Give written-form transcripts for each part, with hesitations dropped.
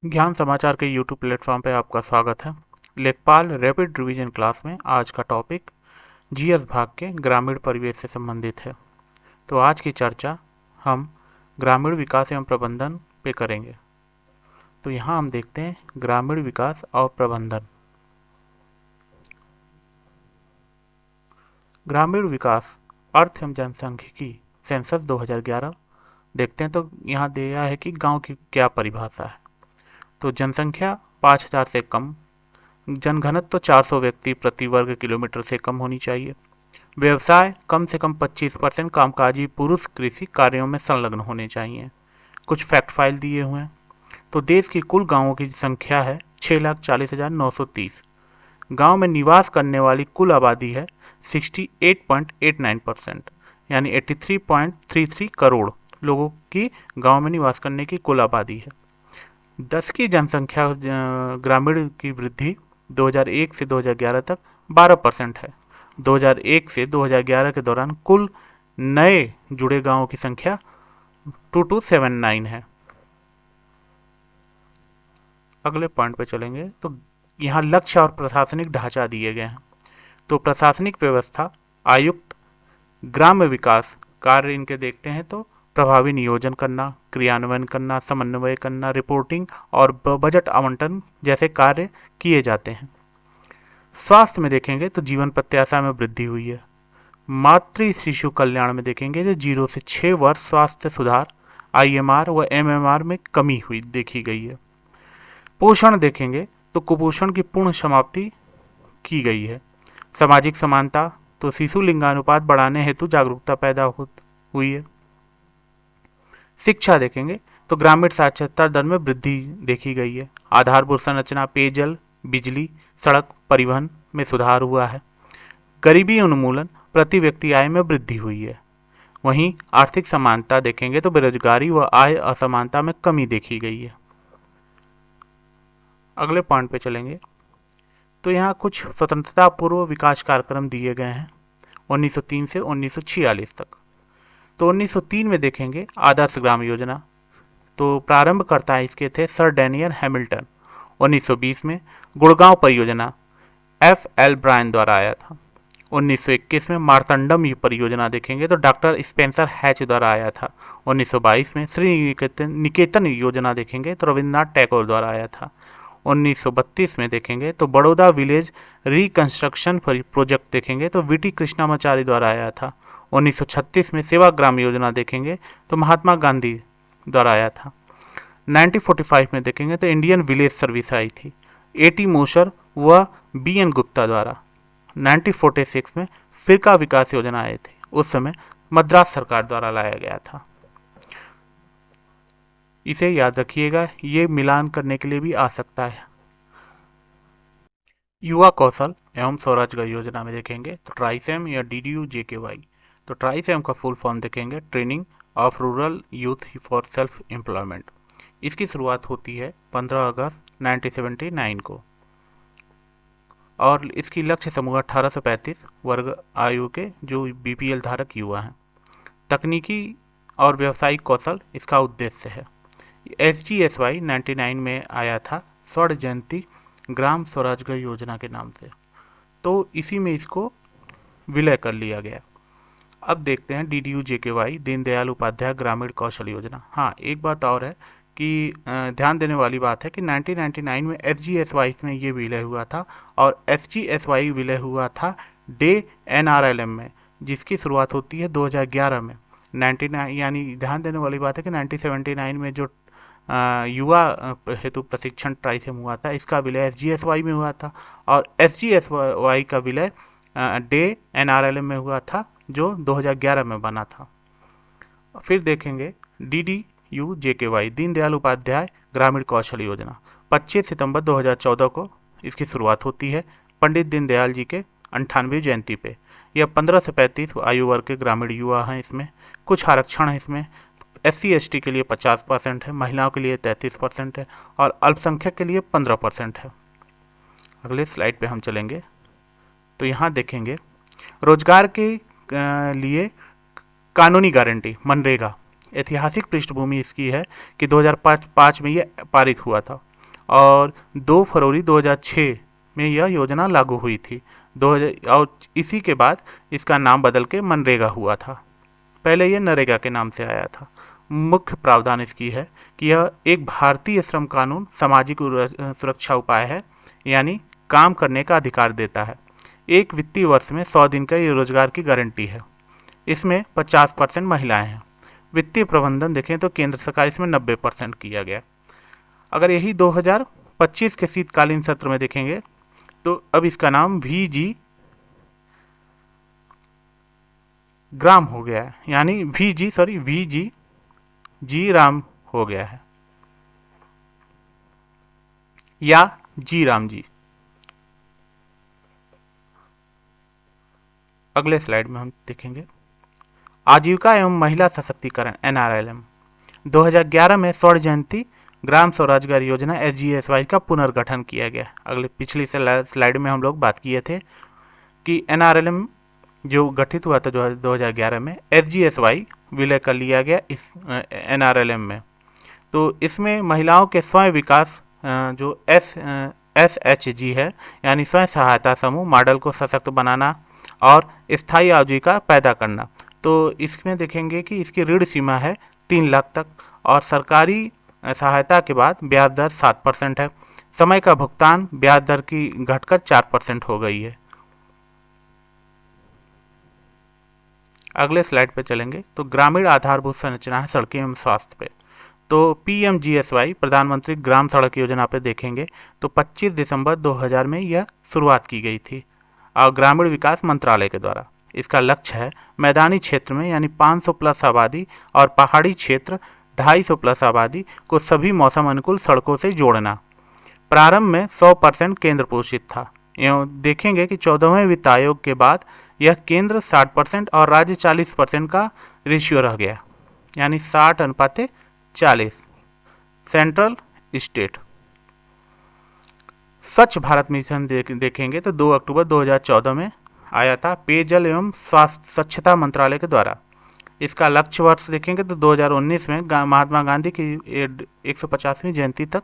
ज्ञान समाचार के यूट्यूब प्लेटफॉर्म पर आपका स्वागत है। लेखपाल रैपिड रिवीजन क्लास में आज का टॉपिक जीएस भाग के ग्रामीण परिवेश से संबंधित है। तो आज की चर्चा हम ग्रामीण विकास एवं प्रबंधन पे करेंगे। तो यहाँ हम देखते हैं ग्रामीण विकास और प्रबंधन। ग्रामीण विकास अर्थ एवं जनसांख्यिकी सेंसस 2011 देखते हैं। तो यहाँ दिया है कि गांव की क्या परिभाषा है। तो जनसंख्या 5,000 से कम, जनघनत्व 400 व्यक्ति प्रति वर्ग किलोमीटर से कम होनी चाहिए। व्यवसाय कम से कम 25% कामकाजी पुरुष कृषि कार्यों में संलग्न होने चाहिए। कुछ फैक्ट फाइल दिए हुए हैं। तो देश की कुल गांवों की संख्या है 6,40,930। गांव में निवास करने वाली कुल आबादी है 68.89%, यानी 83.33 करोड़ लोगों की गांव में निवास करने की कुल आबादी है। 10 की जनसंख्या ग्रामीण की वृद्धि 2001 से 2011 तक 12% है। 2001 से 2011 के दौरान कुल नए जुड़े गांवों की संख्या 2279 है। अगले पॉइंट पे चलेंगे। तो यहाँ लक्ष्य और प्रशासनिक ढांचा दिए गए हैं। तो प्रशासनिक व्यवस्था, आयुक्त, ग्राम्य विकास कार्य इनके देखते हैं। तो प्रभावी नियोजन करना, क्रियान्वयन करना, समन्वय करना, रिपोर्टिंग और बजट आवंटन जैसे कार्य किए जाते हैं। स्वास्थ्य में देखेंगे तो जीवन प्रत्याशा में वृद्धि हुई है। मातृ शिशु कल्याण में देखेंगे तो 0 से 6 वर्ष स्वास्थ्य सुधार, आईएमआर व एमएमआर में कमी हुई देखी गई है। पोषण देखेंगे तो कुपोषण की पूर्ण समाप्ति की गई है। सामाजिक समानता, तो शिशु लिंगानुपात बढ़ाने हेतु जागरूकता पैदा हुई है। शिक्षा देखेंगे तो ग्रामीण साक्षरता दर में वृद्धि देखी गई है। आधारभूत संरचना, पेयजल, बिजली, सड़क, परिवहन में सुधार हुआ है। गरीबी उन्मूलन, प्रति व्यक्ति आय में वृद्धि हुई है। वहीं आर्थिक समानता देखेंगे तो बेरोजगारी व आय असमानता में कमी देखी गई है। अगले पॉइंट पे चलेंगे। तो यहाँ कुछ स्वतंत्रता पूर्व विकास कार्यक्रम दिए गए हैं 1903 से 1946 तक। तो 1903 में देखेंगे आदर्श ग्राम योजना। तो प्रारंभकर्ता इसके थे सर डैनियल हैमिल्टन। 1920 में गुड़गांव परियोजना एफ.एल. ब्रायन द्वारा आया था। 1921 में मार्तंडम परियोजना देखेंगे तो डॉक्टर स्पेंसर हैच द्वारा आया था। 1922 में श्री निकेतन योजना देखेंगे तो रविन्द्रनाथ टैगोर द्वारा आया था। 1932 में देखेंगे तो बड़ौदा विलेज रिकंस्ट्रक्शन प्रोजेक्ट देखेंगे तो वीटी कृष्णामाचारी द्वारा आया था। 1936 में सेवाग्राम योजना देखेंगे तो महात्मा गांधी द्वारा आया था। 1945 में देखेंगे तो इंडियन विलेज सर्विस आई थी, एटी मोशर व बी.एन. गुप्ता द्वारा। 1946 में फिरका विकास योजना आए थे, उस समय मद्रास सरकार द्वारा लाया गया था। इसे याद रखिएगा, ये मिलान करने के लिए भी आ सकता है। युवा कौशल एवं स्वरोजगार योजना में देखेंगे तो ट्राइसेम या DDU-JKY। तो ट्राइसेम का फुल फॉर्म देखेंगे training of rural youth for self employment. इसकी शुरुआत होती है 15 अगस्त 1979 को और इसकी लक्ष्य समूह 18 से 35 वर्ग आयु के जो BPL धारक युवा हैं। तकनीकी और व्यावसायिक कौशल इसका उद्देश्य है। SGSY 99 में आया था, स्वर्ण जयंती ग्राम स्वरोजगार योजना के नाम से। तो इसी में इसको विलय कर लिया गया। अब देखते हैं DDU-JKY दीनदयाल उपाध्याय ग्रामीण कौशल योजना। हाँ, एक बात और है कि ध्यान देने वाली बात है कि 1999 में SGSY में ये विलय हुआ था और SGSY विलय हुआ था डे NRLM में, जिसकी शुरुआत होती है 2011 में। 99 यानी ध्यान देने वाली बात है कि 1979 में जो युवा हेतु प्रशिक्षण ट्राइसेम हुआ था, इसका विलय SGSY में हुआ था और SGSY का विलय डे NRLM में हुआ था जो 2011 में बना था। फिर देखेंगे DDU-JKY दीनदयाल उपाध्याय ग्रामीण कौशल योजना। 25 सितंबर 2014 को इसकी शुरुआत होती है पंडित दीनदयाल जी के 98वीं जयंती पे। यह 15 से 35 आयु वर्ग के ग्रामीण युवा हैं। इसमें कुछ आरक्षण है। इसमें SC/ST के लिए 50% है, महिलाओं के लिए 33% है और अल्पसंख्यक के लिए 15% है। अगले स्लाइड पे हम चलेंगे। तो यहाँ देखेंगे रोजगार के लिए कानूनी गारंटी मनरेगा। ऐतिहासिक पृष्ठभूमि इसकी है कि 2005 में ये पारित हुआ था। और 2 फरवरी 2006 में यह योजना लागू हुई थी। 2000 और इसी के बाद इसका नाम बदल के मनरेगा हुआ था। पहले यह नरेगा के नाम से आया था। मुख्य प्रावधान इसकी है कि यह एक भारतीय श्रम कानून सामाजिक सुरक्षा उपाय है, यानी काम करने का अधिकार देता है। एक वित्तीय वर्ष में 100 दिन का ये रोजगार की गारंटी है। इसमें 50% महिलाएं हैं। वित्तीय प्रबंधन देखें तो केंद्र सरकार इसमें 90% किया गया। अगर यही 2025 के शीतकालीन सत्र में देखेंगे तो अब इसका नाम VG ग्राम हो गया है, यानी VG जी राम हो गया है, या जी राम जी। अगले स्लाइड में हम देखेंगे आजीविका एवं महिला सशक्तिकरण NRLM। 2011 में स्वर्ण जयंती ग्राम स्वरोजगार योजना SGSY का पुनर्गठन किया गया। पिछली स्लाइड में हम लोग बात किए थे कि NRLM जो गठित हुआ था 2011 में, SGSY विलय कर लिया गया इस NRLM में। तो इसमें महिलाओं के स्वयं विकास जो SHG है, यानी स्वयं सहायता समूह मॉडल को सशक्त बनाना और स्थायी आजीविका पैदा करना। तो इसमें देखेंगे कि इसकी ऋण सीमा है 3 लाख तक और सरकारी सहायता के बाद ब्याज दर 7% है। समय का भुगतान ब्याज दर की घटकर 4% हो गई है। अगले स्लाइड पे चलेंगे तो ग्रामीण आधारभूत संरचना है सड़कें एवं स्वास्थ्य पे। तो PMGSY प्रधानमंत्री ग्राम सड़क योजना पे देखेंगे तो 25 दिसंबर 2000 में यह शुरुआत की गई थी और ग्रामीण विकास मंत्रालय के द्वारा। इसका लक्ष्य है मैदानी क्षेत्र में यानी 500 प्लस आबादी और पहाड़ी क्षेत्र 250 प्लस आबादी को सभी मौसम अनुकूल सड़कों से जोड़ना। प्रारंभ में 100% केंद्र पोषित था एवं देखेंगे कि 14वें वित्त आयोग के बाद यह केंद्र 60% और राज्य 40% का रेशियो रह गया, यानी 60:40 सेंट्रल स्टेट। स्वच्छ भारत मिशन देखेंगे तो 2 अक्टूबर 2014 में आया था पेयजल एवं स्वच्छता मंत्रालय के द्वारा। इसका लक्ष्य वर्ष देखेंगे तो 2019 में महात्मा गांधी की 150वीं जयंती तक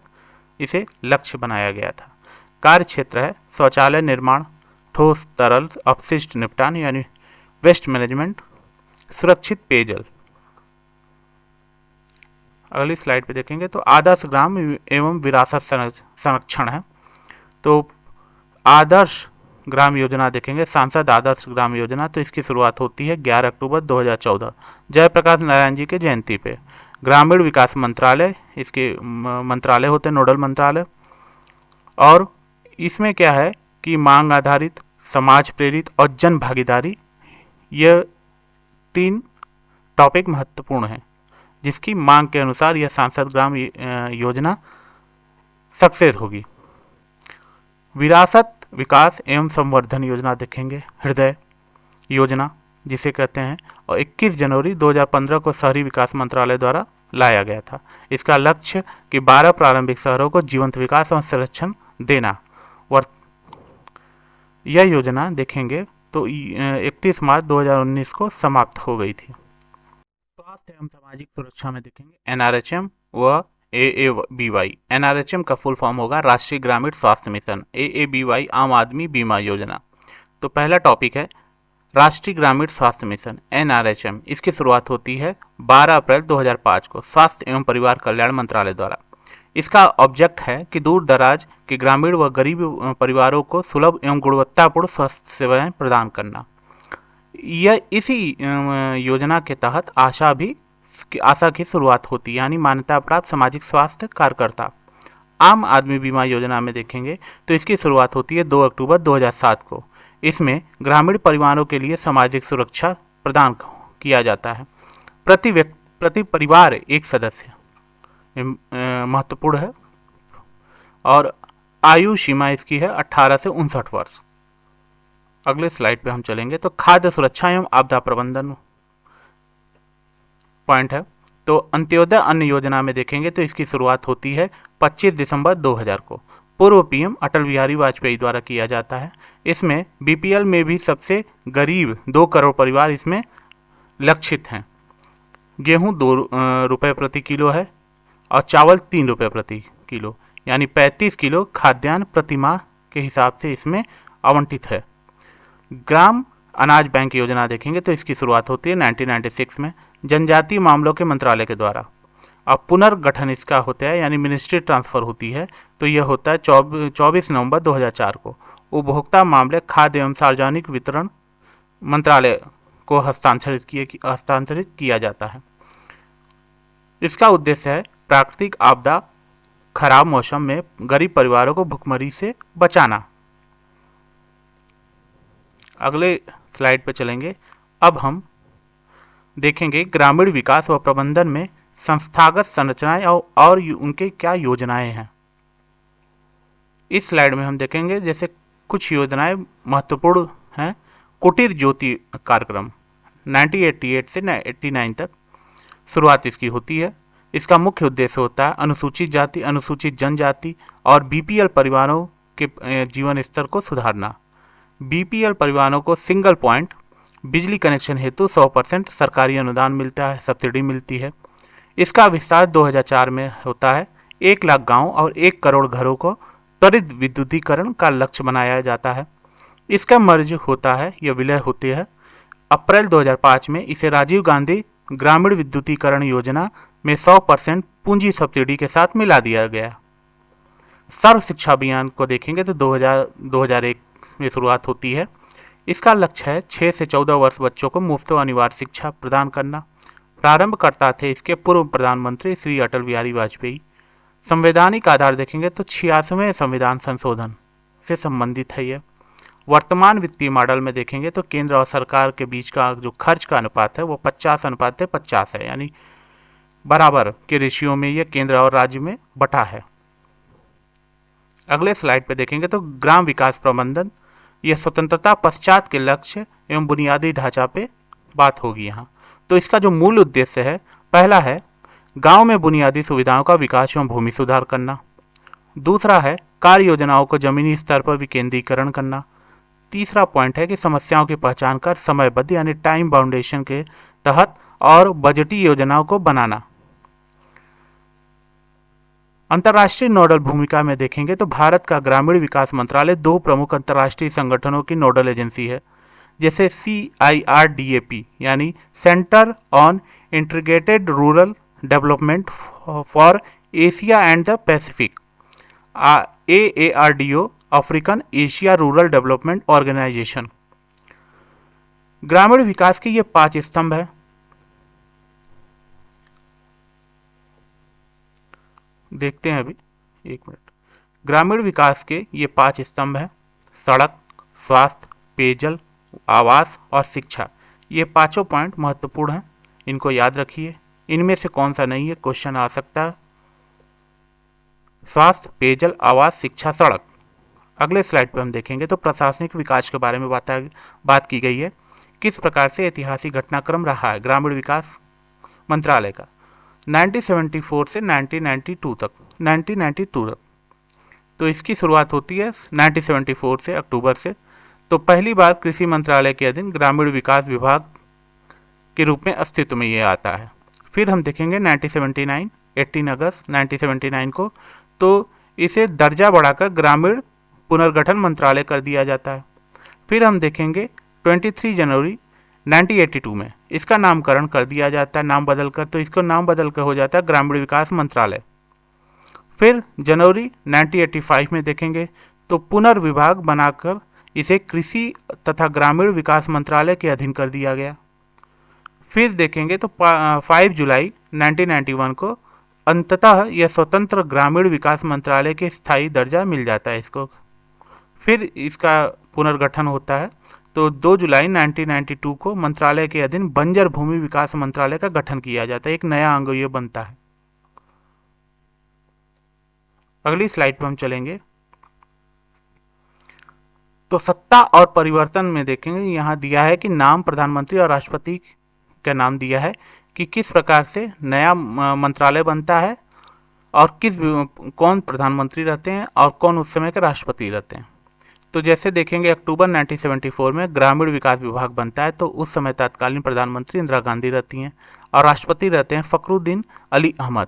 इसे लक्ष्य बनाया गया था। कार्य क्षेत्र है शौचालय निर्माण, ठोस तरल अपशिष्ट निपटान यानी वेस्ट मैनेजमेंट, सुरक्षित पेयजल। अगली स्लाइड पे देखेंगे तो आदर्श ग्राम एवं विरासत संरक्षण है। तो आदर्श ग्राम योजना देखेंगे, सांसद आदर्श ग्राम योजना। तो इसकी शुरुआत होती है 11 अक्टूबर 2014 जयप्रकाश नारायण जी के जयंती पे। ग्रामीण विकास मंत्रालय इसके मंत्रालय होते हैं, नोडल मंत्रालय। और इसमें क्या है कि मांग आधारित, समाज प्रेरित और जन भागीदारी, यह 3 टॉपिक महत्वपूर्ण हैं जिसकी मांग के अनुसार यह सांसद ग्राम योजना सक्सेस होगी। विरासत विकास एवं संवर्धन योजना देखेंगे, हृदय योजना जिसे कहते हैं, और 21 जनवरी 2015 को शहरी विकास मंत्रालय द्वारा लाया गया था। इसका लक्ष्य कि 12 प्रारंभिक शहरों को जीवंत विकास और संरक्षण देना। यह योजना देखेंगे तो 31 मार्च 2019 को समाप्त हो गई थी। स्वास्थ्य एवं सामाजिक सुरक्षा में देखेंगे NRHM व AABY। NRHM का फुल फॉर्म होगा राष्ट्रीय ग्रामीण स्वास्थ्य मिशन, AABY आम आदमी बीमा योजना। तो पहला टॉपिक है राष्ट्रीय ग्रामीण स्वास्थ्य मिशन NRHM। इसकी शुरुआत होती है 12 अप्रैल 2005 को स्वास्थ्य एवं परिवार कल्याण मंत्रालय द्वारा। इसका ऑब्जेक्ट है कि दूर दराज के ग्रामीण व गरीब परिवारों को सुलभ एवं गुणवत्तापूर्ण स्वास्थ्य सेवाएं प्रदान करना। यह इसी योजना के तहत आशा की शुरुआत होती है, यानी मान्यता प्राप्त सामाजिक स्वास्थ्य कार्यकर्ता। आम आदमी बीमा योजना में देखेंगे तो इसकी शुरुआत होती है 2 अक्टूबर 2007 को। इसमें ग्रामीण परिवारों के लिए सामाजिक सुरक्षा प्रदान किया जाता है। प्रति परिवार एक सदस्य महत्वपूर्ण है और आयु सीमा इसकी है 18 से 59 वर्ष। अगले स्लाइड पे हम चलेंगे तो खाद्य सुरक्षा एवं आपदा प्रबंधन पॉइंट है। तो अंत्योदय अन्न योजना में देखेंगे तो इसकी शुरुआत होती है 25 दिसंबर 2000 को। पूर्व पीएम अटल बिहारी वाजपेयी द्वारा किया जाता है। इसमें BPL में भी सबसे गरीब 2 करोड़ परिवार इसमें लक्षित हैं। गेहूं 2 रुपये प्रति किलो है और चावल 3 रुपये प्रति किलो। यानी 35 किलो खाद्यान्न प्रति माह के हिसाब से इसमें आवंटित है। ग्राम अनाज बैंक योजना देखेंगे तो इसकी शुरुआत होती है 1996 में जनजातीय मामलों के मंत्रालय के द्वारा। अब पुनर्गठन इसका होता है यानी मिनिस्ट्री ट्रांसफर होती है, तो यह होता है 24 नवंबर 2004 को। उपभोक्ता मामले, खाद्य एवं सार्वजनिक वितरण मंत्रालय को हस्तांतरित किया जाता है। इसका उद्देश्य है प्राकृतिक आपदा, खराब मौसम में गरीब परिवारों को भुखमरी से बचाना। अगले स्लाइड पर चलेंगे। अब हम देखेंगे ग्रामीण विकास व प्रबंधन में संस्थागत संरचनाएं और उनके क्या योजनाएं हैं। इस स्लाइड में हम देखेंगे जैसे कुछ योजनाएं महत्वपूर्ण हैं। कुटीर ज्योति कार्यक्रम 1988 से 89 तक शुरुआत इसकी होती है। इसका मुख्य उद्देश्य होता है अनुसूचित जाति, अनुसूचित जनजाति और बीपीएल परिवारों के जीवन स्तर को सुधारना। बीपीएल परिवारों को सिंगल पॉइंट बिजली कनेक्शन हेतु 100% सरकारी अनुदान मिलता है, सब्सिडी मिलती है। इसका विस्तार 2004 में होता है। 1 लाख गांव और 1 करोड़ घरों को त्वरित विद्युतीकरण का लक्ष्य बनाया जाता है। इसका मर्ज होता है या विलय होती है। अप्रैल 2005 में इसे राजीव गांधी ग्रामीण विद्युतीकरण योजना में 100% पूंजी सब्सिडी के साथ मिला दिया गया। सर्व शिक्षा अभियान को देखेंगे तो 2001 में शुरुआत होती है। इसका लक्ष्य है 6 से 14 वर्ष बच्चों को मुफ्त व अनिवार्य शिक्षा प्रदान करना। प्रारंभकर्ता थे इसके पूर्व प्रधानमंत्री श्री अटल बिहारी वाजपेयी। संवैधानिक आधार देखेंगे तो 86वें संविधान संशोधन से संबंधित है यह। वर्तमान वित्तीय मॉडल में देखेंगे तो केंद्र और सरकार के बीच का जो खर्च का अनुपात है वो 50:50 है, यानी बराबर के रेशियो में यह केंद्र और राज्य में बटा है। अगले स्लाइड पे देखेंगे तो ग्राम विकास प्रबंधन, यह स्वतंत्रता पश्चात के लक्ष्य एवं बुनियादी ढांचा पे बात होगी यहाँ। तो इसका जो मूल उद्देश्य है, पहला है गांव में बुनियादी सुविधाओं का विकास एवं भूमि सुधार करना। दूसरा है कार्य योजनाओं को जमीनी स्तर पर विकेंद्रीकरण करना। तीसरा पॉइंट है कि समस्याओं की पहचान कर समयबद्ध यानी टाइम बाउंडेशन के तहत और बजटीय योजनाओं को बनाना। अंतर्राष्ट्रीय नोडल भूमिका में देखेंगे तो भारत का ग्रामीण विकास मंत्रालय 2 प्रमुख अंतर्राष्ट्रीय संगठनों की नोडल एजेंसी है, जैसे CIRDAP यानी centre on integrated rural development for Asia and the Pacific, AARDO African Asia rural development organisation. ग्रामीण विकास के ये 5 स्तंभ है। देखते हैं अभी, 1 मिनट। ग्रामीण विकास के ये 5 स्तंभ हैं: सड़क, स्वास्थ्य, पेयजल, आवास और शिक्षा। ये पांचों पॉइंट महत्वपूर्ण हैं, इनको याद रखिए। इनमें से कौन सा नहीं है, क्वेश्चन आ सकता है। स्वास्थ्य, पेयजल, आवास, शिक्षा, सड़क। अगले स्लाइड पर हम देखेंगे तो प्रशासनिक विकास के बारे में बात की गई है। किस प्रकार से ऐतिहासिक घटनाक्रम रहा है ग्रामीण विकास मंत्रालय का 1974 से 1992 तक। तो इसकी शुरुआत होती है 1974 से, अक्टूबर से। तो पहली बार कृषि मंत्रालय के अधीन ग्रामीण विकास विभाग के रूप में अस्तित्व में ये आता है। फिर हम देखेंगे 1979, 18 अगस्त 1979 को, तो इसे दर्जा बढ़ाकर ग्रामीण पुनर्गठन मंत्रालय कर दिया जाता है। फिर हम देखेंगे 23 जनवरी 1982 में इसका नामकरण कर दिया जाता है, नाम बदलकर, तो इसको नाम बदलकर हो जाता है ग्रामीण विकास मंत्रालय। फिर जनवरी 1985 में देखेंगे तो पुनर्विभाग बनाकर इसे कृषि तथा ग्रामीण विकास मंत्रालय के अधीन कर दिया गया। फिर देखेंगे तो 5 जुलाई 1991 को अंततः यह स्वतंत्र ग्रामीण विकास मंत्रालय के स्थायी दर्जा मिल जाता है इसको। फिर इसका पुनर्गठन होता है, तो 2 जुलाई 1992 को मंत्रालय के अधीन बंजर भूमि विकास मंत्रालय का गठन किया जाता है, एक नया अंग ये बनता है। अगली स्लाइड पर हम चलेंगे तो सत्ता और परिवर्तन में देखेंगे, यहाँ दिया है कि नाम प्रधानमंत्री और राष्ट्रपति का नाम दिया है कि किस प्रकार से नया मंत्रालय बनता है और कौन प्रधानमंत्री रहते हैं और कौन उस समय के राष्ट्रपति रहते हैं। तो जैसे देखेंगे अक्टूबर 1974 में ग्रामीण विकास विभाग बनता है, तो उस समय तत्कालीन प्रधानमंत्री इंदिरा गांधी रहती हैं और राष्ट्रपति रहते हैं फखरुद्दीन अली अहमद।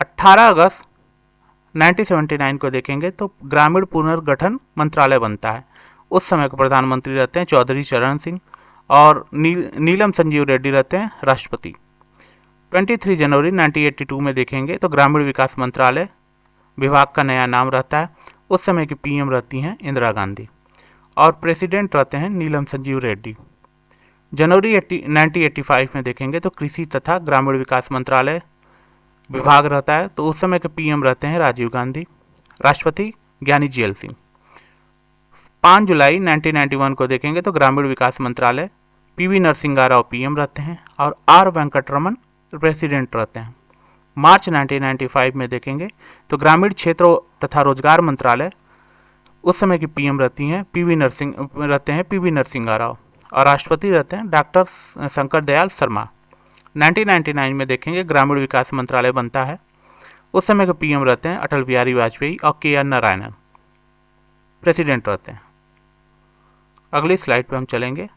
18 अगस्त 1979 को देखेंगे तो ग्रामीण पुनर्गठन मंत्रालय बनता है। उस समय के प्रधानमंत्री रहते हैं चौधरी चरण सिंह और नीलम संजीव रेड्डी रहते हैं राष्ट्रपति। 23 जनवरी 1982 में देखेंगे तो ग्रामीण विकास मंत्रालय विभाग का नया नाम रहता है। उस समय की पीएम रहती हैं इंदिरा गांधी और प्रेसिडेंट रहते हैं नीलम संजीव रेड्डी। जनवरी 1985 में देखेंगे तो कृषि तथा ग्रामीण विकास मंत्रालय विभाग रहता है। तो उस समय के पीएम रहते हैं राजीव गांधी, राष्ट्रपति ज्ञानी जेल सिंह। 5 जुलाई 1991 को देखेंगे तो ग्रामीण विकास मंत्रालय पीवी नरसिंहा राव पीएम रहते हैं और आर वेंकटरमन प्रेसिडेंट रहते हैं। मार्च 1995 में देखेंगे तो ग्रामीण क्षेत्र तथा रोजगार मंत्रालय उस समय की पीएम रहती हैं पीवी नरसिंहा राव और राष्ट्रपति रहते हैं डॉक्टर शंकर दयाल शर्मा। 1999 में देखेंगे ग्रामीण विकास मंत्रालय बनता है। उस समय के पीएम रहते हैं अटल बिहारी वाजपेयी और के.आर. नारायणन प्रेसिडेंट रहते हैं। अगली स्लाइड पे हम चलेंगे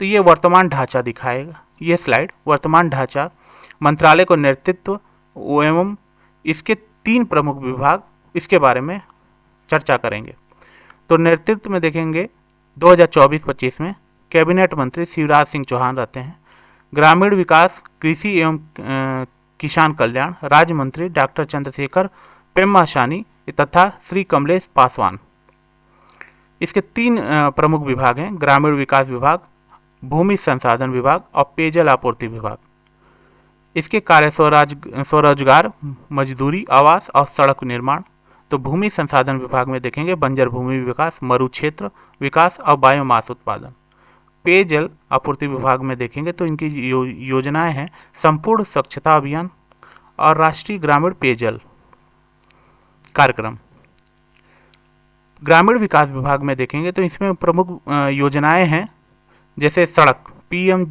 तो ये वर्तमान ढांचा दिखाएगा। ये स्लाइड वर्तमान ढांचा मंत्रालय को नेतृत्व एवं इसके 3 प्रमुख विभाग इसके बारे में चर्चा करेंगे। तो नेतृत्व में देखेंगे 2024-25 में कैबिनेट मंत्री शिवराज सिंह चौहान रहते हैं। ग्रामीण विकास, कृषि एवं किसान कल्याण राज्य मंत्री डॉक्टर चंद्रशेखर पेम्मासानी तथा श्री कमलेश पासवान। इसके 3 प्रमुख विभाग हैं, ग्रामीण विकास विभाग, भूमि संसाधन विभाग और पेयजल आपूर्ति विभाग। इसके कार्य स्वरोजगार, मजदूरी, आवास और सड़क निर्माण। तो भूमि संसाधन विभाग में देखेंगे बंजर भूमि विकास, मरु क्षेत्र विकास और बायोमास उत्पादन। पेयजल आपूर्ति विभाग में देखेंगे तो इनकी योजनाएं हैं संपूर्ण स्वच्छता अभियान और राष्ट्रीय ग्रामीण पेयजल कार्यक्रम। ग्रामीण विकास विभाग में देखेंगे तो इसमें प्रमुख योजनाएं हैं जैसे सड़क, पीएम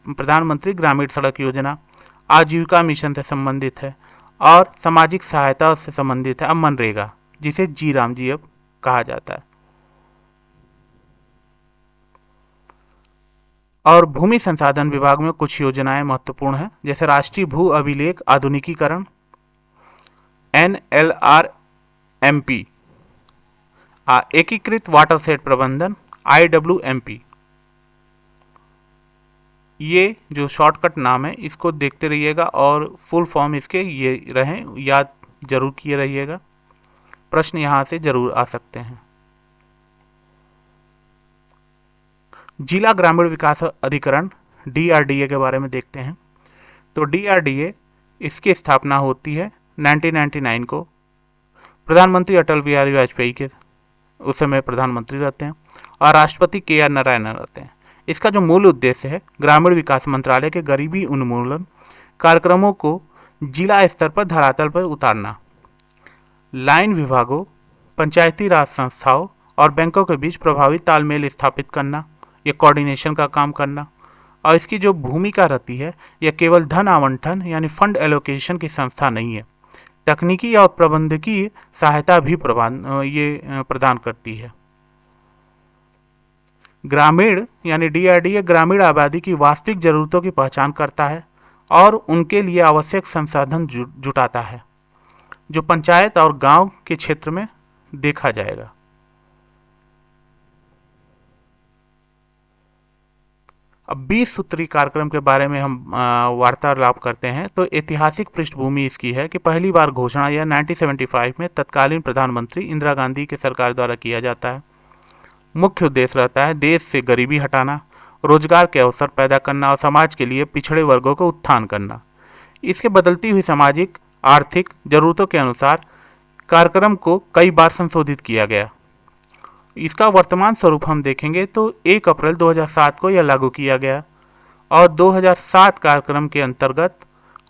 प्रधानमंत्री ग्रामीण सड़क योजना, आजीविका मिशन से संबंधित है और सामाजिक सहायता से संबंधित है। अब मनरेगा, जिसे जी राम जी अब कहा जाता है। और भूमि संसाधन विभाग में कुछ योजनाएं महत्वपूर्ण हैं जैसे राष्ट्रीय भू अभिलेख आधुनिकीकरण, NLRMP, एकीकृत वाटरशेड प्रबंधन IWMP। ये जो शॉर्टकट नाम है इसको देखते रहिएगा और फुल फॉर्म इसके ये रहें, याद जरूर किए रहिएगा, प्रश्न यहाँ से जरूर आ सकते हैं। जिला ग्रामीण विकास अधिकरण DRDA के बारे में देखते हैं। तो DRDA इसकी स्थापना होती है 1999 को। प्रधानमंत्री अटल बिहारी वाजपेयी के उस समय प्रधानमंत्री रहते हैं और राष्ट्रपति के.आर. नारायणन रहते हैं। इसका जो मूल उद्देश्य है ग्रामीण विकास मंत्रालय के गरीबी उन्मूलन कार्यक्रमों को जिला स्तर पर धरातल पर उतारना, लाइन विभागों, पंचायती राज संस्थाओं और बैंकों के बीच प्रभावी तालमेल स्थापित करना, ये कोऑर्डिनेशन का काम करना। और इसकी जो भूमिका रहती है यह केवल धन आवंटन यानी फंड एलोकेशन की संस्था नहीं है, तकनीकी और प्रबंधकीय सहायता भी प्रदान करती है। ग्रामीण यानी DRDA ग्रामीण आबादी की वास्तविक जरूरतों की पहचान करता है और उनके लिए आवश्यक संसाधन जुटाता है जो पंचायत और गांव के क्षेत्र में देखा जाएगा। अब 20 सूत्री कार्यक्रम के बारे में हम वार्तालाप करते हैं। तो ऐतिहासिक पृष्ठभूमि इसकी है कि पहली बार घोषणा यह 1975 में तत्कालीन प्रधानमंत्री इंदिरा गांधी की सरकार द्वारा किया जाता है। मुख्य उद्देश्य रहता है देश से गरीबी हटाना, रोजगार के अवसर पैदा करना और समाज के लिए पिछड़े वर्गों को उत्थान करना। इसके बदलती हुई सामाजिक आर्थिक जरूरतों के अनुसार कार्यक्रम को कई बार संशोधित किया गया। इसका वर्तमान स्वरूप हम देखेंगे तो 1 अप्रैल 2007 को यह लागू किया गया और 2007 कार्यक्रम के अंतर्गत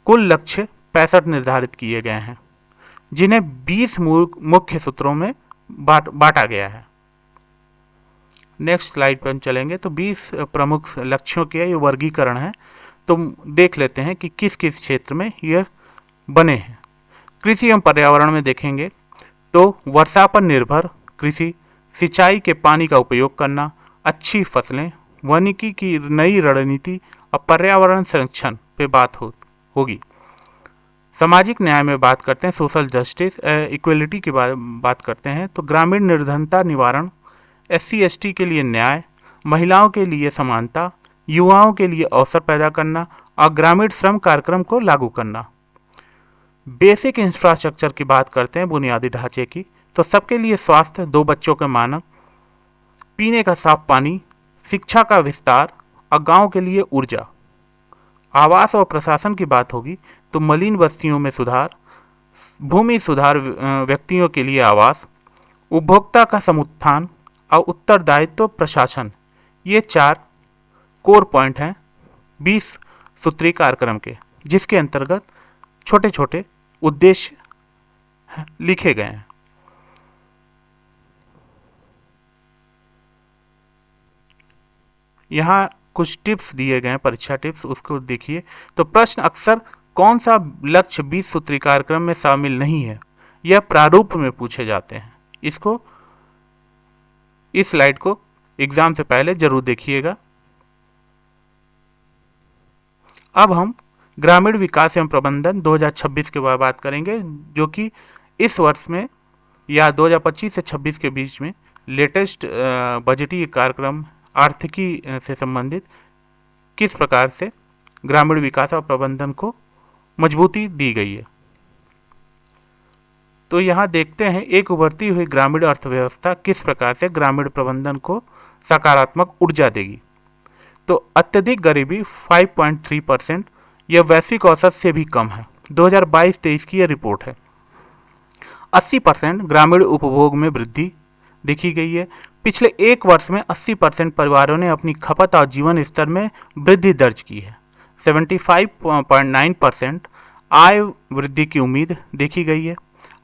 कुल लक्ष्य 65 निर्धारित किए गए हैं जिन्हें 20 मुख्य सूत्रों में बांटा गया है। नेक्स्ट स्लाइड पर हम चलेंगे तो 20 प्रमुख लक्ष्यों के ये वर्गीकरण है। तो देख लेते हैं कि किस किस क्षेत्र में यह बने हैं। कृषि एवं पर्यावरण में देखेंगे तो वर्षा पर निर्भर कृषि, सिंचाई के पानी का उपयोग करना, अच्छी फसलें, वानिकी की नई रणनीति और पर्यावरण संरक्षण पे बात होगी। सामाजिक न्याय में बात करते हैं, सोशल जस्टिस इक्वलिटी की बात करते हैं, तो ग्रामीण निर्धनता निवारण, SC ST के लिए न्याय, महिलाओं के लिए समानता, युवाओं के लिए अवसर पैदा करना और ग्रामीण श्रम कार्यक्रम को लागू करना। बेसिक इंफ्रास्ट्रक्चर की बात करते हैं, बुनियादी ढांचे की, तो सबके लिए स्वास्थ्य, 2 बच्चों के मानक, पीने का साफ पानी, शिक्षा का विस्तार और गांव के लिए ऊर्जा। आवास और प्रशासन की बात होगी तो मलिन बस्तियों में सुधार, भूमि सुधार, व्यक्तियों के लिए आवास, उपभोक्ता का समुत्थान और उत्तरदायित्व प्रशासन। ये 4 कोर पॉइंट हैं 20 सूत्री कार्यक्रम के, जिसके अंतर्गत छोटे छोटे उद्देश्य लिखे गए हैं। यहाँ कुछ टिप्स दिए गए हैं, परीक्षा टिप्स, उसको देखिए। तो प्रश्न अक्सर कौन सा लक्ष्य 20 सूत्री कार्यक्रम में शामिल नहीं है, यह प्रारूप में पूछे जाते हैं। इसको, इस स्लाइड को एग्जाम से पहले जरूर देखिएगा। अब हम ग्रामीण विकास एवं प्रबंधन 2026 के बारे में बात करेंगे, जो कि इस वर्ष में या 2025 से 26 के बीच में लेटेस्ट बजटीय कार्यक्रम आर्थिकी से संबंधित किस प्रकार से ग्रामीण विकास और प्रबंधन को मजबूती दी गई है। तो यहाँ देखते हैं, एक उभरती हुई ग्रामीण अर्थव्यवस्था किस प्रकार से ग्रामीण प्रबंधन को सकारात्मक ऊर्जा देगी। तो अत्यधिक गरीबी 5.3%, यह वैश्विक औसत से भी कम है। 2022-23 की यह रिपोर्ट है। 80% ग्रामीण उपभोग में वृद्धि देखी गई है। पिछले 1 वर्ष में 80% परिवारों ने अपनी खपत और जीवन स्तर में वृद्धि दर्ज की है। 75.9% आय वृद्धि की उम्मीद देखी गई है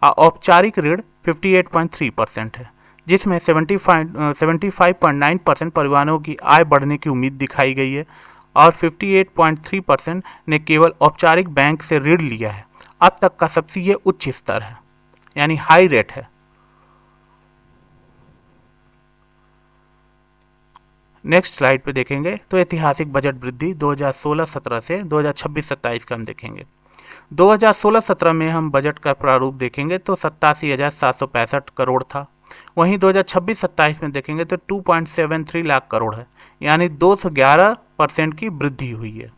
और औपचारिक ऋण 58.3% है, जिसमें 75.9% परिवारों की आय बढ़ने की उम्मीद दिखाई गई है और 58.3% ने केवल औपचारिक बैंक से ऋण लिया है। अब तक का सबसे ये उच्च स्तर है, यानी हाई रेट है। नेक्स्ट स्लाइड पे देखेंगे तो ऐतिहासिक बजट वृद्धि 2016-17 से 2026-27 का हम देखेंगे। 2016-17 में हम बजट का प्रारूप देखेंगे तो 87,765 करोड़ था। वहीं 2026-27 में देखेंगे तो 2.73 लाख करोड़ है, यानी 211% की वृद्धि हुई है।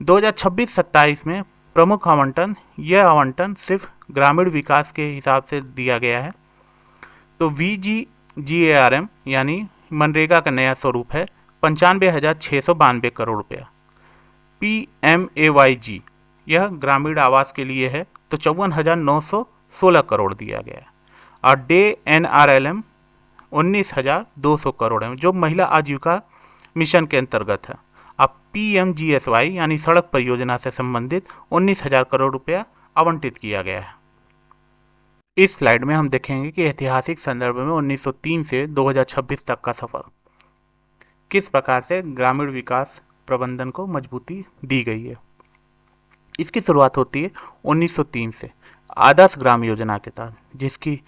2026-27 में प्रमुख आवंटन, यह आवंटन सिर्फ ग्रामीण विकास के हिसाब से दिया गया है। तो VGGARM यानी मनरेगा का नया स्वरूप है 95,692 करोड़ रुपया। PMAYG यह ग्रामीण आवास के लिए है तो 54,916 करोड़ दिया गया है। और DNRLM 19,200 करोड़ है, जो महिला आजीविका मिशन के अंतर्गत है। अब PMGSY यानी सड़क परियोजना से संबंधित 19,000 करोड़ रुपया आवंटित किया गया है। इस स्लाइड में हम देखेंगे कि ऐतिहासिक संदर्भ में 1903 से 2026 तक का सफर किस प्रकार से ग्रामीण विकास प्रबंधन को मजबूती दी गई है। इसकी शुरुआत होती है 1903 से आदर्श ग्राम योजना के तहत, जिसकी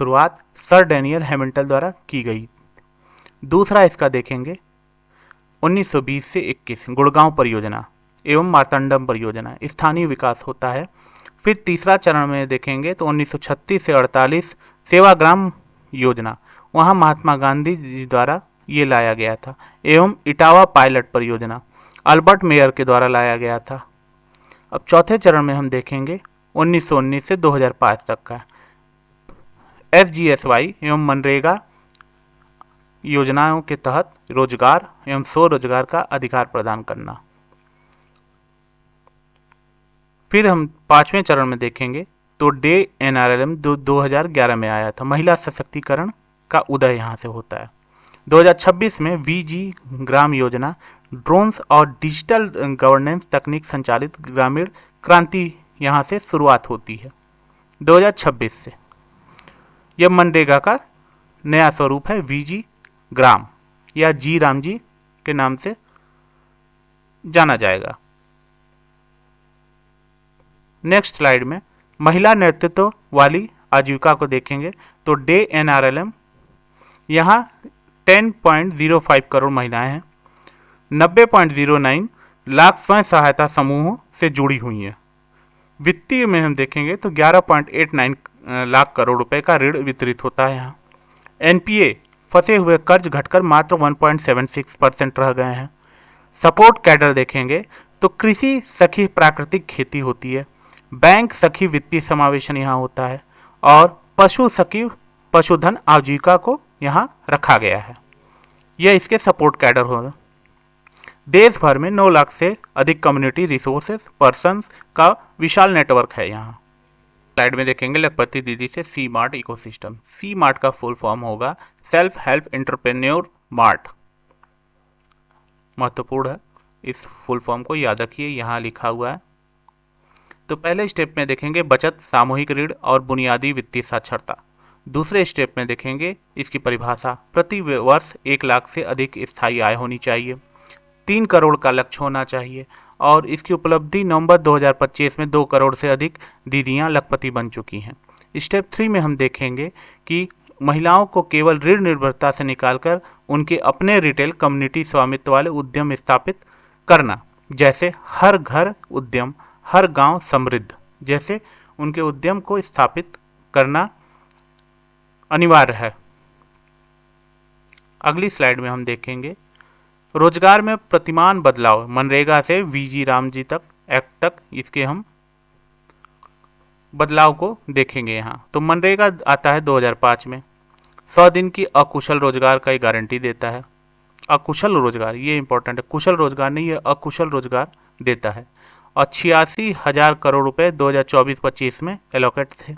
शुरुआत सर डैनियल हैमिल्टन द्वारा की गई। दूसरा इसका देखेंगे 1920 से 21 गुड़गांव परियोजना एवं मार्तंडम परियोजना, स्थानीय विकास होता है। फिर तीसरा चरण में देखेंगे तो 1936 से 48 सेवाग्राम योजना, वहाँ महात्मा गांधी जी द्वारा ये लाया गया था। एवं इटावा पायलट परियोजना अल्बर्ट मेयर के द्वारा लाया गया था। अब चौथे चरण में हम देखेंगे 1919 से 2005 तक का SGSY एवं मनरेगा योजनाओं के तहत रोजगार एवं स्वरोजगार का अधिकार प्रदान करना। फिर हम पांचवें चरण में देखेंगे तो DNRLM 2011 में आया था, महिला सशक्तिकरण का उदय यहाँ से होता है। 2026 में VG ग्राम योजना, ड्रोन्स और डिजिटल गवर्नेंस तकनीक संचालित ग्रामीण क्रांति यहाँ से शुरुआत होती है 2026 से। यह मनरेगा का नया स्वरूप है, VG ग्राम या जी राम जी के नाम से जाना जाएगा। नेक्स्ट स्लाइड में महिला नेतृत्व वाली आजीविका को देखेंगे तो DNRLM यहाँ 10.05 करोड़ महिलाएं हैं, 90.09 लाख स्वयं सहायता समूहों से जुड़ी हुई हैं। वित्तीय में हम देखेंगे तो 11.89 लाख करोड़ रुपए का ऋण वितरित होता है यहाँ। एनपीए फंसे हुए कर्ज घटकर मात्र 1.76% रह गए हैं। सपोर्ट कैडर देखेंगे तो कृषि सखी प्राकृतिक खेती होती है, बैंक सखी वित्तीय समावेशन यहाँ होता है और पशु सखी पशुधन आजीविका को यहाँ रखा गया है। यह इसके सपोर्ट कैडर होगा। देश भर में 9 लाख से अधिक कम्युनिटी रिसोर्सेज पर्सन्स का विशाल नेटवर्क है यहाँ। स्लाइड में देखेंगे लखपति दीदी से सी मार्ट इकोसिस्टम। सी मार्ट का फुल फॉर्म होगा सेल्फ हेल्प एंटरप्रेन्योर मार्ट। महत्वपूर्ण है, इस फुल फॉर्म को याद रखिए, यहाँ लिखा हुआ है। तो पहले स्टेप में देखेंगे बचत, सामूहिक ऋण और बुनियादी वित्तीय साक्षरता। दूसरे स्टेप में देखेंगे इसकी परिभाषा, प्रति वर्ष 1 लाख से अधिक स्थायी आय होनी चाहिए, 3 करोड़ का लक्ष्य होना चाहिए और इसकी उपलब्धि नवंबर 2025 में 2 करोड़ से अधिक दीदियां लखपति बन चुकी हैं। स्टेप 3 में हम देखेंगे कि महिलाओं को केवल ऋण निर्भरता से निकालकर उनके अपने रिटेल कम्युनिटी स्वामित्व वाले उद्यम स्थापित करना, जैसे हर घर उद्यम, हर गांव समृद्ध जैसे उनके उद्यम को स्थापित करना अनिवार्य है। अगली स्लाइड में हम देखेंगे रोजगार में प्रतिमान बदलाव, मनरेगा से वीजी राम जी तक एक्ट तक इसके हम बदलाव को देखेंगे यहाँ। तो मनरेगा आता है 2005 में, 100 दिन की अकुशल रोजगार का गारंटी देता है। अकुशल रोजगार, ये इंपॉर्टेंट है, कुशल रोजगार नहीं, ये अकुशल रोजगार देता है और 86,000 करोड़ रुपए 2024-25 में एलोकेट थे।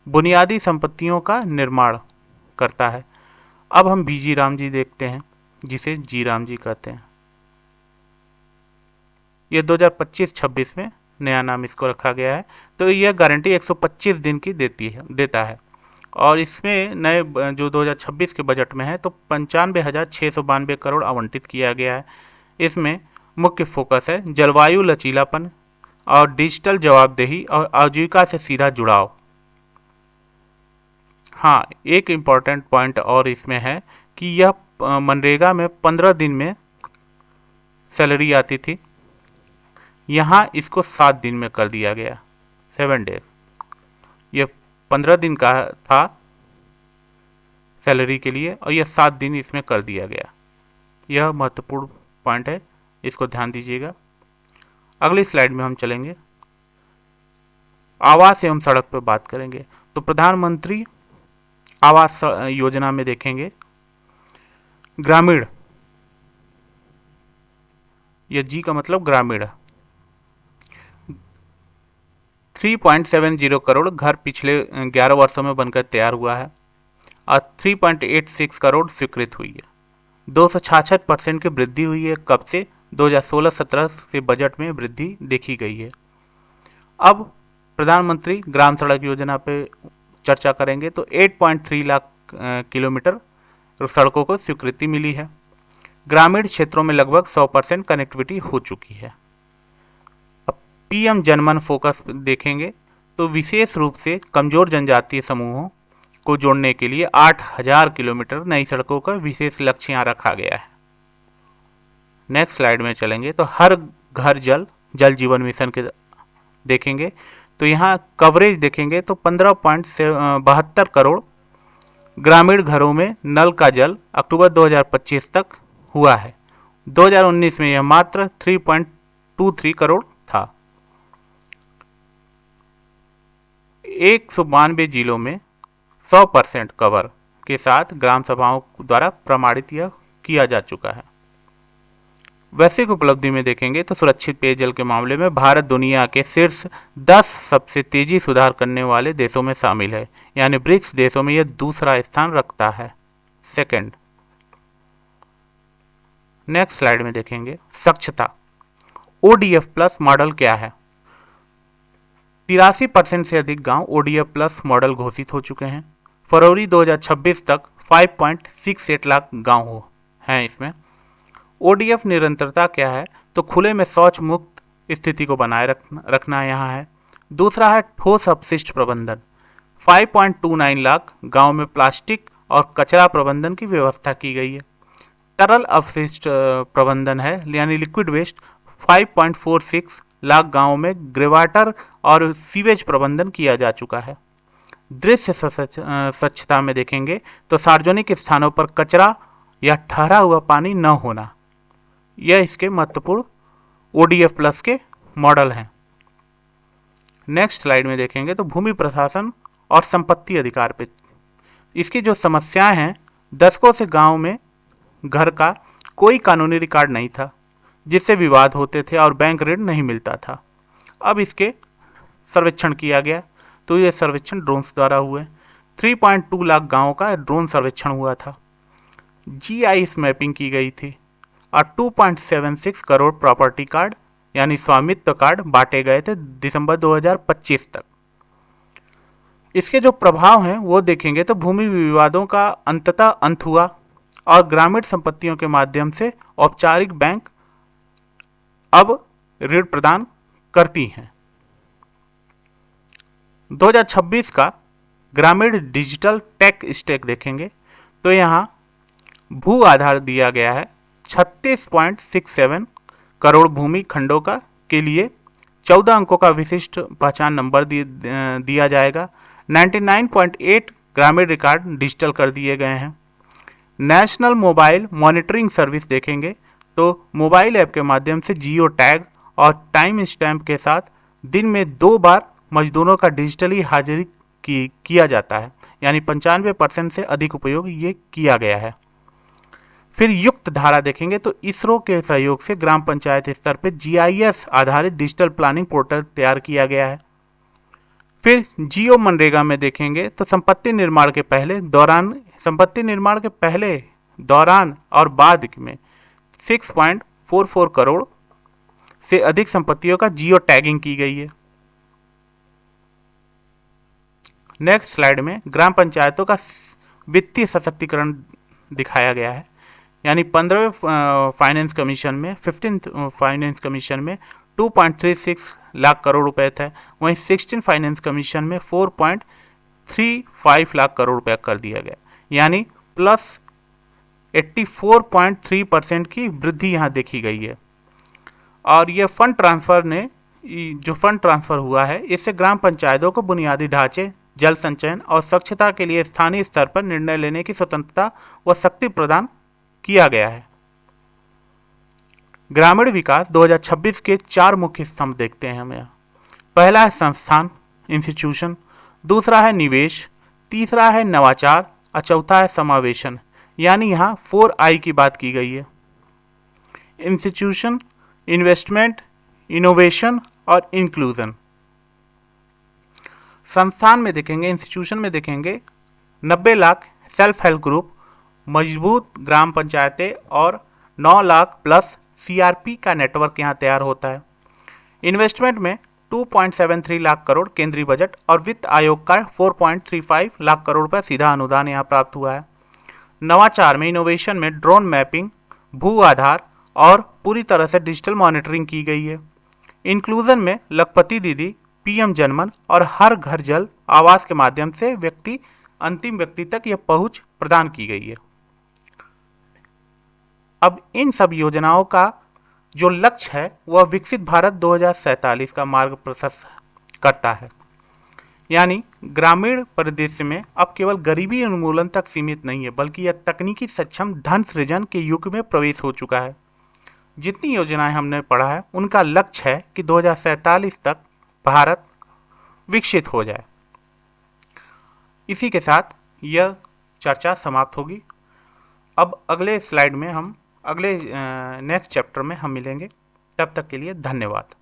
बुनियादी संपत्तियों का निर्माण करता है। अब हम बीजी राम जी देखते हैं, जिसे जी राम जी कहते हैं। ये 2025-26 में नया नाम इसको रखा गया है। तो यह गारंटी 125 दिन की देता है और इसमें नए जो 2026 के बजट में है तो 95,692 करोड़ आवंटित किया गया है। इसमें मुख्य फोकस है जलवायु लचीलापन और डिजिटल जवाबदेही और आजीविका से सीधा जुड़ाव। हाँ, एक इम्पॉर्टेंट पॉइंट और इसमें है कि यह मनरेगा में 15 दिन में सैलरी आती थी, यहाँ इसको 7 दिन में कर दिया गया, 7 डेज। यह 15 दिन का था सैलरी के लिए और यह 7 दिन इसमें कर दिया गया। यह महत्वपूर्ण पॉइंट है, इसको ध्यान दीजिएगा। अगली स्लाइड में हम चलेंगे, आवास एवं सड़क पर बात करेंगे। तो प्रधानमंत्री आवास योजना में देखेंगे ग्रामीण, यह जी का मतलब ग्रामीण, 3.70 करोड़ घर पिछले 11 वर्षों में बनकर तैयार हुआ है और 3.86 करोड़ स्वीकृत हुई है। 266% की वृद्धि हुई है। कब से? 2016-17 से बजट में वृद्धि देखी गई है। अब प्रधानमंत्री ग्राम सड़क योजना पे चर्चा करेंगे। तो 8.3 लाख किलोमीटर सड़कों को स्वीकृति मिली है। ग्रामीण क्षेत्रों में लगभग 100% कनेक्टिविटी हो चुकी है। अब पीएम जनमन फोकस देखेंगे तो विशेष रूप से कमजोर जनजातीय समूहों को जोड़ने के लिए 8,000 किलोमीटर नई सड़कों का विशेष लक्ष्य यहाँ रखा गया है। नेक्स्ट स्लाइड में चलेंगे तो हर घर जल, जल जीवन मिशन के देखेंगे। तो यहाँ कवरेज देखेंगे तो 15.72 करोड़ ग्रामीण घरों में नल का जल अक्टूबर 2025 तक हुआ है। 2019 में यह मात्र 3.23 करोड़ था। 192 जिलों में 100% कवर के साथ ग्राम सभाओं द्वारा प्रमाणित यह किया जा चुका है। वैश्विक उपलब्धि में देखेंगे तो सुरक्षित पेयजल के मामले में भारत दुनिया के शीर्ष 10 सबसे तेजी सुधार करने वाले देशों में शामिल है, यानी ब्रिक्स देशों में यह दूसरा स्थान रखता है, सेकंड। नेक्स्ट स्लाइड में देखेंगे स्वच्छता। ओडीएफ प्लस मॉडल क्या है? 83% से अधिक गांव ओडीएफ प्लस मॉडल घोषित हो चुके हैं। फरवरी 2026 तक 5.68 लाख गांव हैं इसमें। ओडीएफ निरंतरता क्या है? तो खुले में शौच मुक्त स्थिति को बनाए रखना यहाँ है। दूसरा है ठोस अपशिष्ट प्रबंधन। 5.29 लाख गांव में प्लास्टिक और कचरा प्रबंधन की व्यवस्था की गई है। तरल अपशिष्ट प्रबंधन है, यानी लिक्विड वेस्ट 5.46 लाख गांवों में ग्रेवाटर और सीवेज प्रबंधन किया जा चुका है। दृश्य स्वच्छता में देखेंगे तो सार्वजनिक स्थानों पर कचरा या ठहरा हुआ पानी न होना, यह इसके महत्वपूर्ण ODF प्लस के मॉडल हैं। नेक्स्ट स्लाइड में देखेंगे तो भूमि प्रशासन और संपत्ति अधिकार पे इसकी जो समस्याएं हैं, दशकों से गांव में घर का कोई कानूनी रिकॉर्ड नहीं था, जिससे विवाद होते थे और बैंक ऋण नहीं मिलता था। अब इसके सर्वेक्षण किया गया, तो ये सर्वेक्षण ड्रोन्स द्वारा हुए। 3.2 लाख गांवों का ड्रोन सर्वेक्षण हुआ था। GIS मैपिंग की गई थी और 2.76 करोड़ प्रॉपर्टी कार्ड यानी स्वामित्व कार्ड बांटे गए थे दिसंबर 2025 तक। इसके जो प्रभाव हैं वो देखेंगे तो भूमि विवादों का अंततः अंत हुआ और ग्रामीण संपत्तियों के माध्यम से औपचारिक बैंक अब ऋण प्रदान करती हैं। 2026 का ग्रामीण डिजिटल टेक स्टैक देखेंगे तो यहाँ भू आधार दिया गया है 36.67 करोड़ भूमि खंडों का के लिए 14 अंकों का विशिष्ट पहचान नंबर दिया जाएगा। 99.8 ग्रामीण रिकॉर्ड डिजिटल कर दिए गए हैं। नेशनल मोबाइल मॉनिटरिंग सर्विस देखेंगे तो मोबाइल ऐप के माध्यम से जियो टैग और टाइम स्टैम्प के साथ दिन में 2 बार मजदूरों का डिजिटली हाजिरी किया जाता है, यानी 95% से अधिक उपयोग ये किया गया है। फिर युक्त धारा देखेंगे तो इसरो के सहयोग से ग्राम पंचायत स्तर पर GIS आधारित डिजिटल प्लानिंग पोर्टल तैयार किया गया है। फिर जियो मनरेगा में देखेंगे तो संपत्ति निर्माण के पहले, दौरान और बाद में 6.44 करोड़ से अधिक संपत्तियों का जियो टैगिंग की गई है। नेक्स्ट स्लाइड में ग्राम पंचायतों का वित्तीय सशक्तिकरण दिखाया गया है, यानी 15वें फाइनेंस कमीशन में 15th फाइनेंस कमीशन में 2.36 लाख करोड़ रुपए थे, वहीं 16 फाइनेंस कमीशन में 4.35 लाख करोड़ रुपया कर दिया गया, यानी प्लस 84.3% की वृद्धि यहाँ देखी गई है। और ये फंड ट्रांसफर हुआ है, इससे ग्राम पंचायतों को बुनियादी ढांचे, जल संचयन और स्वच्छता के लिए स्थानीय स्तर पर निर्णय लेने की स्वतंत्रता व शक्ति प्रदान किया गया है। ग्रामीण विकास 2026 के 4 मुख्य स्तंभ देखते हैं हम यहाँ। पहला है संस्थान इंस्टीट्यूशन, दूसरा है निवेश, तीसरा है नवाचार और चौथा है समावेशन, यानी यहाँ 4I की बात की गई है। इंस्टीट्यूशन, इन्वेस्टमेंट, इनोवेशन और इंक्लूजन। संस्थान में देखेंगे, इंस्टीट्यूशन में देखेंगे 90 लाख सेल्फ हेल्प ग्रुप, मजबूत ग्राम पंचायतें और 9 लाख प्लस CRP का नेटवर्क यहाँ तैयार होता है। इन्वेस्टमेंट में 2.73 लाख करोड़ केंद्रीय बजट और वित्त आयोग का 4.35 लाख करोड़ रुपये सीधा अनुदान यहाँ प्राप्त हुआ है। नवाचार में, इनोवेशन में ड्रोन मैपिंग, भू आधार और पूरी तरह से डिजिटल मॉनिटरिंग की गई है। इंक्लूजन में लखपति दीदी, PM जनमन और हर घर जल आवास के माध्यम से अंतिम व्यक्ति तक यह पहुंच प्रदान की गई है। अब इन सब योजनाओं का जो लक्ष्य है वह विकसित भारत 2047 का मार्ग प्रशस्त करता है, यानी ग्रामीण परिदृश्य में अब केवल गरीबी उन्मूलन तक सीमित नहीं है, बल्कि यह तकनीकी सक्षम धन सृजन के युग में प्रवेश हो चुका है। जितनी योजनाएं हमने पढ़ा है उनका लक्ष्य है कि 2047 तक भारत विकसित हो जाए। इसी के साथ यह चर्चा समाप्त होगी। अब अगले स्लाइड में हम नेक्स्ट चैप्टर में हम मिलेंगे। तब तक के लिए धन्यवाद।